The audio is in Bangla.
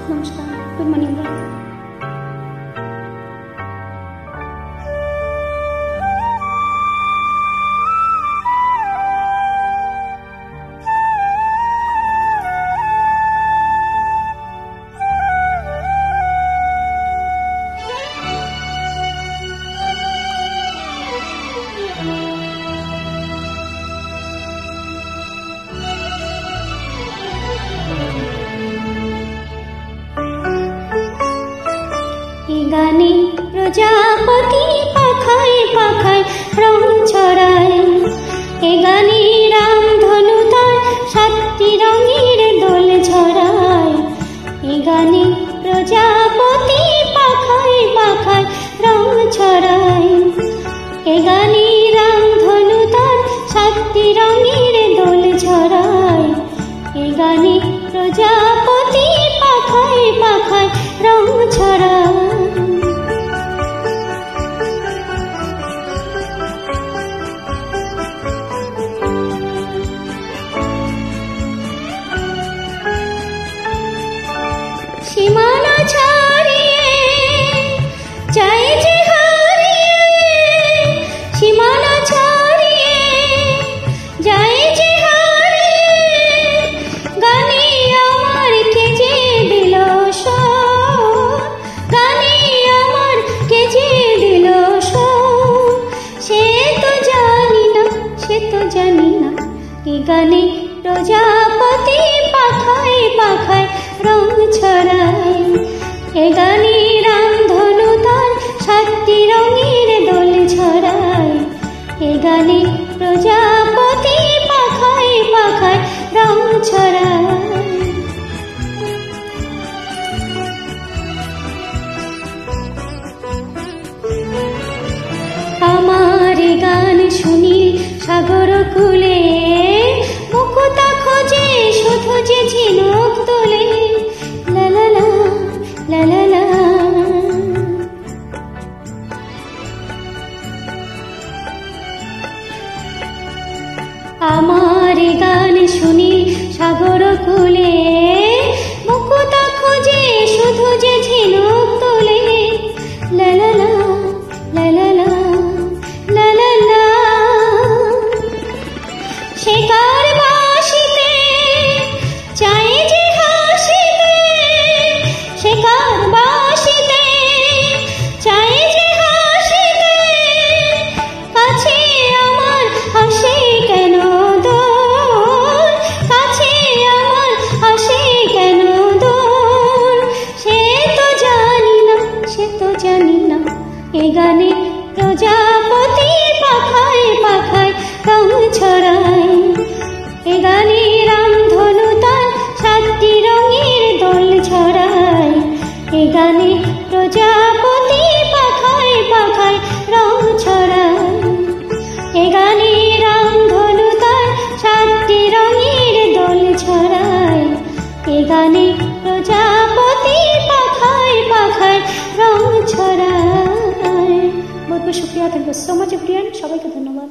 নমস্কার, গুড মর্নিং। গানে প্রজাপতি পাখায় পাখায় রং ছড়ায়, এ গানে রামধনু তার 7টি রঙের দোল ছড়ায়। এ গানে প্রজাপতি পাখায় পাখায় রং ছড়ায়, এ গানে রামধনু তার 7টি রঙের দোল ছড়ায়। এ গানে প্রজাপতি পাখায় পাখায় রং ছড়ায়। সীমানা ছাড়িয়ে চাই যে হারিয়ে, সীমানা ছাড়িয়ে যাই যে হারিয়ে, গানে আমার কে যে দিল সুর, গানে আমার কে যে দিল সুর, সে তো জানি না, সে তো জানি না। এ গানে প্রজাপতি পাখায় পাখায় রং ছড়ায়, এ গানে রামধনু তার 7টি রঙের দোল ছড়ায়। এ গানে প্রজাপতি পাখায় পাখায় রং ছড়ায়। আমার গান শুনি সাগর কূলে, মুকুতা খোঁজে শুধু যে ঝিনুক তোলে। লা লা লা লা লা লা। আমার গান শুনি সাগর কূলে, মুকুতা খোঁজে শুধু যে ঝিনুক তোলে। লা লা লা লা লা লা লা লা লা। সে কার বাঁশিতে চাই যে হাসিতে, সে কার বাঁশিতে চাই যে হাসিতে, কাছে আমার হাসে কেন দোল, কাছে আমার হাসে কেন দোল, সে তো জানি না, সে তো জানি না। এ গানে প্রজাপতি পাখায় পাখায় রং ছড়ায়, এ গানে রামধনু তার 7টি রঙের দোল ছড়ায়। এ গানে প্রজাপতি পাখায় পাখায় রং ছড়ায়, এ গানে রামধনু তার 7টি রঙের দোল ছড়ায়। এ গানে প্রজাপতি পাখায় পাখায় রং ছড়ায়। बहुत बहुत शुक्रिया, thank you so much everyone, সবাইকে ধন্যবাদ।